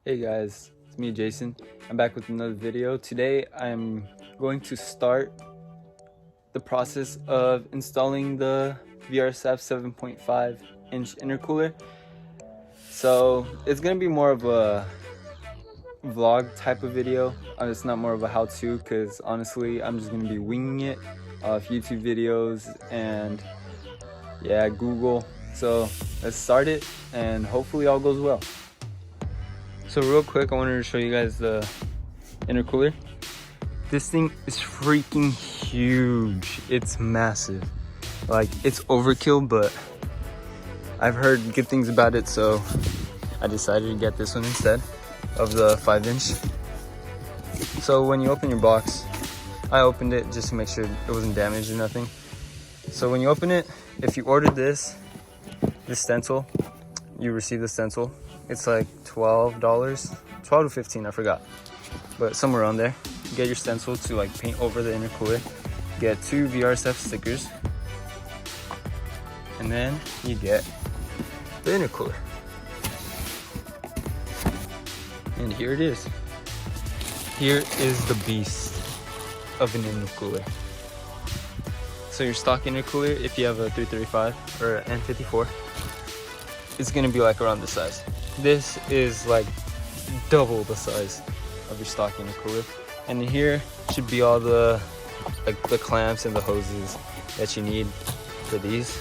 Hey guys, it's me Jason. I'm back with another video. Today I'm going to start the process of installing the VRSF 7.5 inch intercooler. So it's gonna be more of a vlog type of video. It's not more of a how-to because honestly I'm just gonna be winging it off YouTube videos and yeah, Google. So let's start it and hopefully all goes well. So real quick, I wanted to show you guys the intercooler. This thing is freaking huge. It's massive. Like, it's overkill, but I've heard good things about it, so I decided to get this one instead of the 5-inch. So when you open your box, I opened it just to make sure it wasn't damaged or nothing. So when you open it, if you ordered this stencil, you receive the stencil. It's like $12 to 15, I forgot, but somewhere around there. You get your stencil to like paint over the intercooler, get 2 VRSF stickers, and then you get the intercooler. And here it is. Here is the beast of an intercooler. So your stock intercooler, if you have a 335 or an N54, it's gonna be like around this size. This is like double the size of your stock intercooler. And here should be all the the clamps and the hoses that you need for these.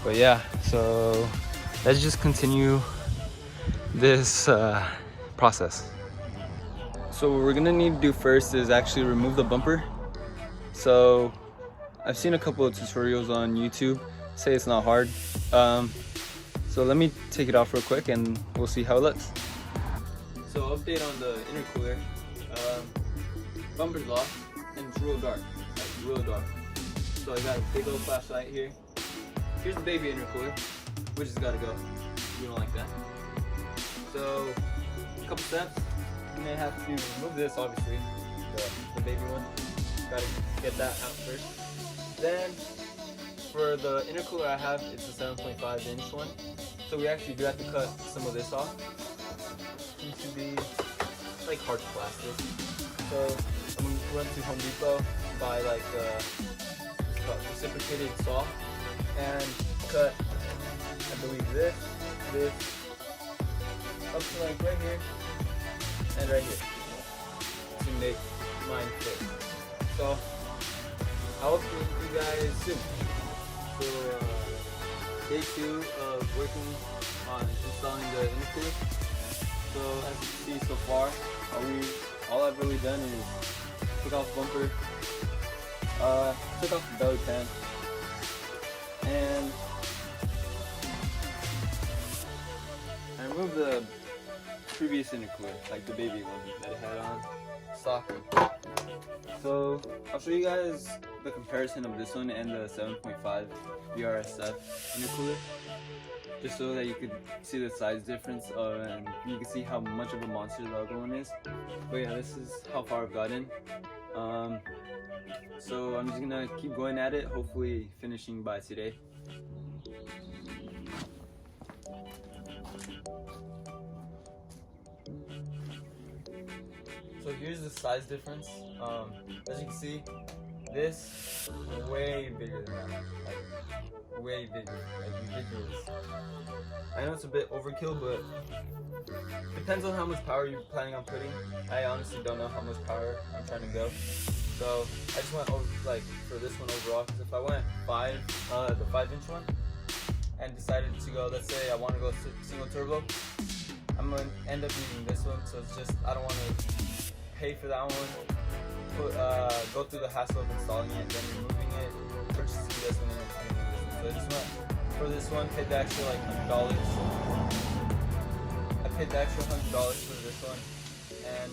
But yeah, so let's just continue this process. So what we're gonna need to do first is actually remove the bumper. So I've seen a couple of tutorials on YouTube say it's not hard. So let me take it off real quick and we'll see how it looks. So update on the intercooler. Bumper's lost and it's real dark, like real dark. So I got a big old flashlight here. Here's the baby intercooler, which has got to go. We don't like that. So a couple steps. You may have to remove this, obviously, the baby one. Got to get that out first. Then for the intercooler I have, it's a 7.5 inch one. So we actually do have to cut some of this off. It seems to be like hard plastic. So I'm going to run to Home Depot, buy like a reciprocated saw and cut, I believe this, up to like right here and right here to make mine fit. So I'll see you guys soon. So day 2 of working on installing the intercooler. So as you can see so far, all I've really done is took off bumper, took off the belly pan, and I removed the previous intercooler, like the baby one that it had on stock. So I'll show you guys the comparison of this one and the 7.5 VRSF intercooler, just so that you could see the size difference and you can see how much of a monster the other one is. But yeah, this is how far I've gotten. So I'm just gonna keep going at it, hopefully finishing by today. So here's the size difference. As you can see, this is way bigger than that. Like, way bigger, like ridiculous. I know it's a bit overkill, but depends on how much power you're planning on putting. I honestly don't know how much power I'm trying to go. So I just went over like for this one overall, because if I went the 5-inch one, and decided to go, let's say I want to go single turbo, I'm gonna end up using this one. So it's just, I don't want to pay for that one, go through the hassle of installing it, then removing it, purchasing this one, and removing this one. So I just went for this one, paid the extra like $100. I paid the extra $100 for this one, and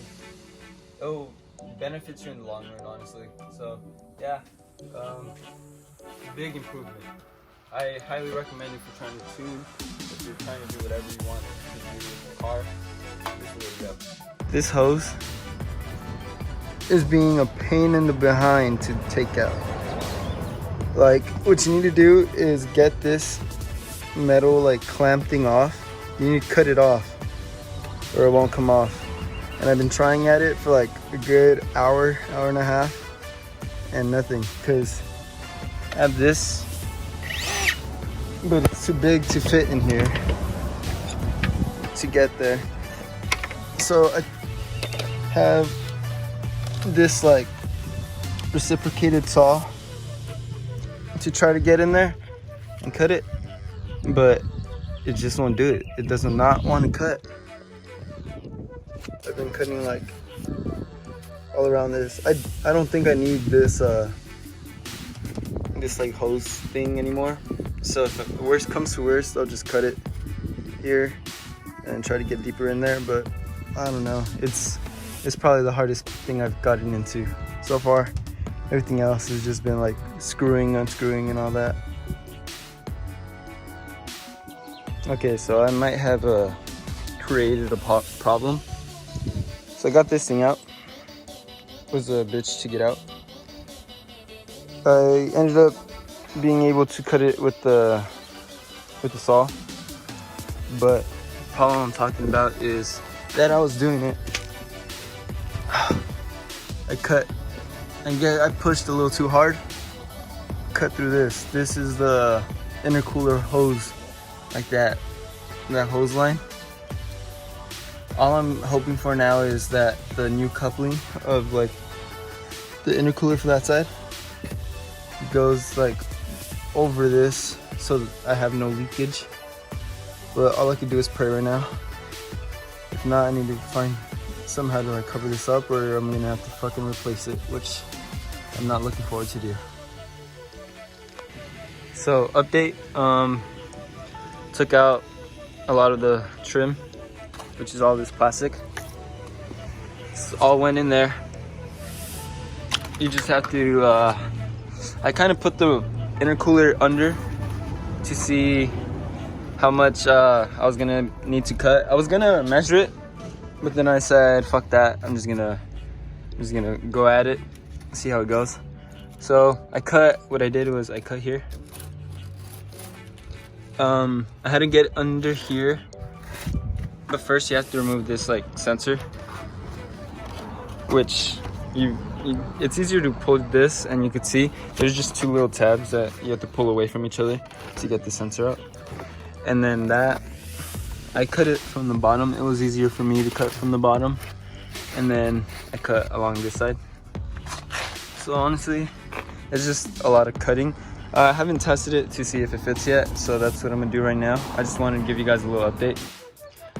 it'll benefit you in the long run, honestly. So yeah, big improvement. I highly recommend if you're trying to tune, if you're trying to do whatever you want to do with the car, this is the way to go. This hose is being a pain in the behind to take out. Like, what you need to do is get this metal like clamp thing off. You need to cut it off. or it won't come off. And I've been trying at it for like a good hour and a half, and nothing, because I have this, but it's too big to fit in here to get there. So I have this like reciprocated saw to try to get in there and cut it, but it just won't do it. It does not want to cut. I've been cutting like all around this. I don't think I need this this like hose thing anymore. So if the worst comes to worst, I'll just cut it here and try to get deeper in there. But I don't know. It's probably the hardest thing I've gotten into so far. Everything else has just been like screwing, unscrewing, and all that. Okay, so I might have created a problem. So I got this thing out. It was a bitch to get out. I ended up being able to cut it with the saw, but the problem I'm talking about is that I was doing it. I pushed a little too hard. Cut through this. This is the intercooler hose, like that hose line. All I'm hoping for now is that the new coupling of like the intercooler for that side goes like over this, so that I have no leakage. But all I can do is pray right now. If not, I need to find somehow to like cover this up, or I'm gonna have to fucking replace it, which I'm not looking forward to do. So update, took out a lot of the trim, which is all this plastic. It's all went in there. You just have to, I kind of put the intercooler under to see how much I was gonna need to cut. I was gonna measure it, but then I said, fuck that. I'm just gonna go at it, see how it goes. So what I did was I cut here. I had to get under here, but first you have to remove this like sensor, which it's easier to pull this, and you could see there's just two little tabs that you have to pull away from each other to get the sensor out. And then that, I cut it from the bottom. It was easier for me to cut from the bottom, and then I cut along this side. So honestly, it's just a lot of cutting. I haven't tested it to see if it fits yet, so that's what I'm gonna do right now. I just wanted to give you guys a little update.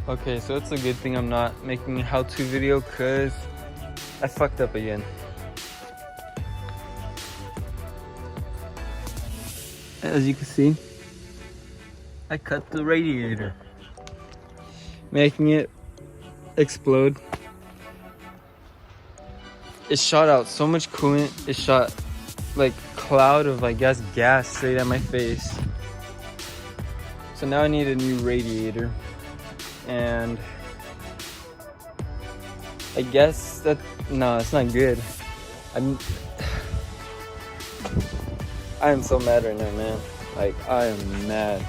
Okay, so it's a good thing I'm not making a how-to video, because I fucked up again. As you can see, I cut the radiator, making it explode. It shot out so much coolant. It shot like cloud of, I guess, gas straight at my face. So now I need a new radiator, and I guess that, no, it's not good. I am so mad right now, man. Like, I am mad.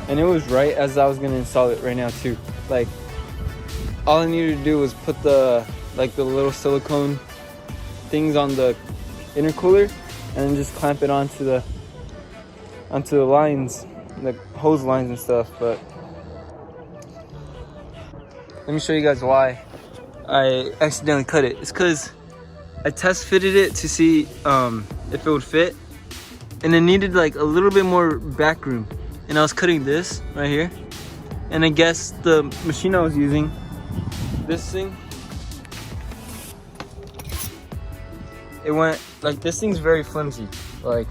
And it was right as I was gonna install it right now too. Like, all I needed to do was put the little silicone things on the intercooler, and then just clamp it onto the lines, the hose lines and stuff. But let me show you guys why I accidentally cut it. It's because I test fitted it to see if it would fit, and it needed like a little bit more back room. And I was cutting this right here, and I guess the machine I was using, this thing, it went like, this thing's very flimsy. Like,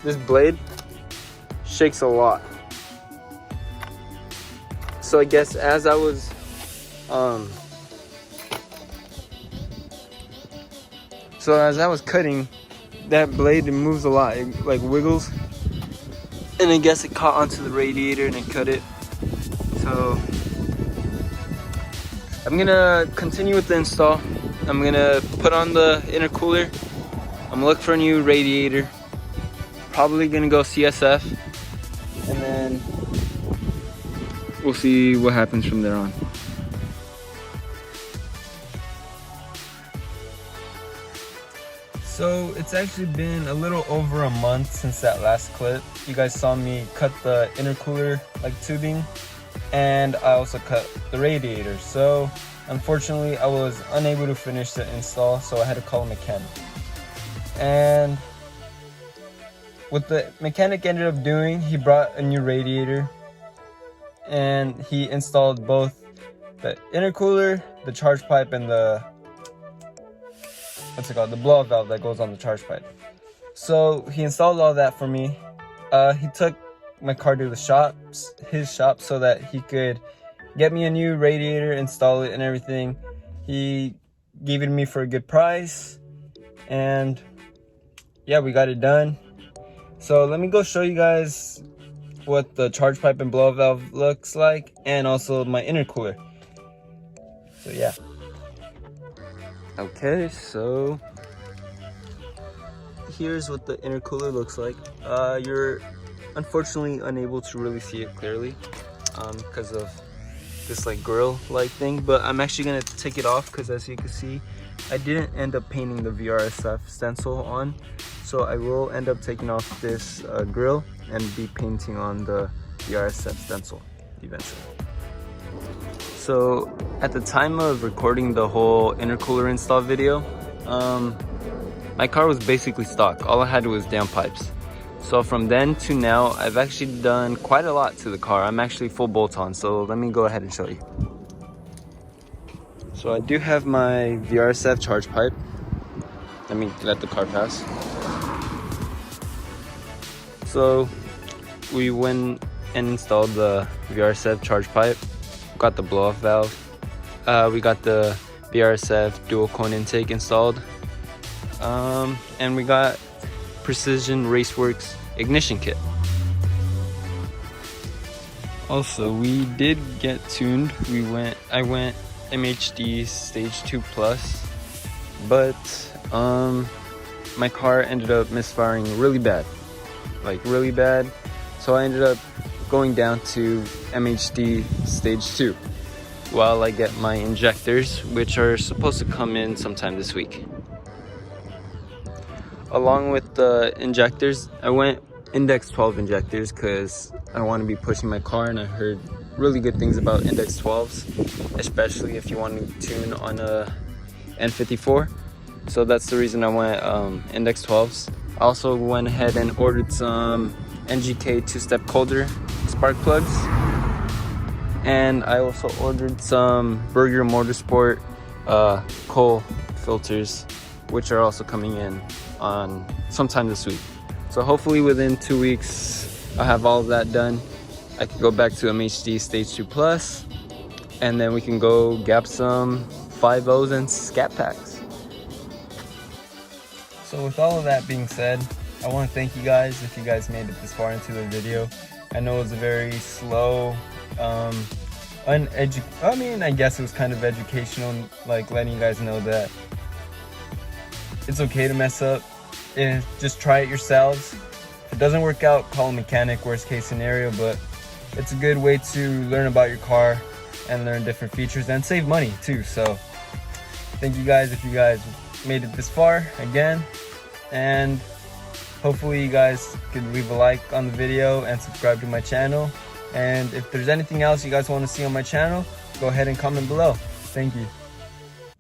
this blade shakes a lot. So I guess as I was cutting, that blade, it moves a lot. It like wiggles. And I guess it caught onto the radiator and it cut it. So I'm gonna continue with the install. I'm gonna put on the intercooler I'm gonna look for a new radiator. Probably gonna go CSF, and then we'll see what happens from there on. So it's actually been a little over a month since that last clip. You guys saw me cut the intercooler like tubing, and I also cut the radiator. So unfortunately I was unable to finish the install, so I had to call a mechanic. And what the mechanic ended up doing, he brought a new radiator and he installed both the intercooler, the charge pipe, and the the blow-off valve that goes on the charge pipe. So he installed all that for me. He took my car to the his shop, so that he could get me a new radiator, install it and everything. He gave it to me for a good price, and yeah, we got it done. So let me go show you guys what the charge pipe and blow-off valve looks like, and also my intercooler. So yeah. Okay, so here's what the intercooler looks like. You're unfortunately unable to really see it clearly because of this like grill-like thing, but I'm actually gonna take it off because, as you can see, I didn't end up painting the VRSF stencil on, so I will end up taking off this grill and be painting on the VRSF stencil eventually. So at the time of recording the whole intercooler install video, my car was basically stock. All I had was downpipes. So from then to now, I've actually done quite a lot to the car. I'm actually full bolt-on, so let me go ahead and show you. So I do have my VRSF charge pipe. Let me let the car pass. So we went and installed the VRSF charge pipe. Got the blow-off valve. We got the VRSF dual cone intake installed. And we got Precision Raceworks ignition kit. Also, we did get tuned. I went MHD stage 2 plus, but my car ended up misfiring really bad, like really bad. So I ended up going down to MHD stage 2 while I get my injectors, which are supposed to come in sometime this week. Along with the injectors, I went index 12 injectors because I want to be pushing my car, and I heard really good things about index 12s, especially if you want to tune on a N54. So that's the reason I went index 12s. I also went ahead and ordered some NGK 2-step Coulter spark plugs, and I also ordered some Burger Motorsport coal filters, which are also coming in on sometime this week. So hopefully within 2 weeks I'll have all of that done. I can go back to MHD stage 2 plus, and then we can go gap some 5.0s and scat packs. So with all of that being said, I want to thank you guys if you guys made it this far into the video. I know it was a very slow, I guess it was kind of educational, like letting you guys know that it's okay to mess up, and just try it yourselves. If it doesn't work out, call a mechanic, worst case scenario, but it's a good way to learn about your car and learn different features and save money too. So thank you guys if you guys made it this far again, and hopefully you guys could leave a like on the video and subscribe to my channel. And if there's anything else you guys want to see on my channel, go ahead and comment below. Thank you.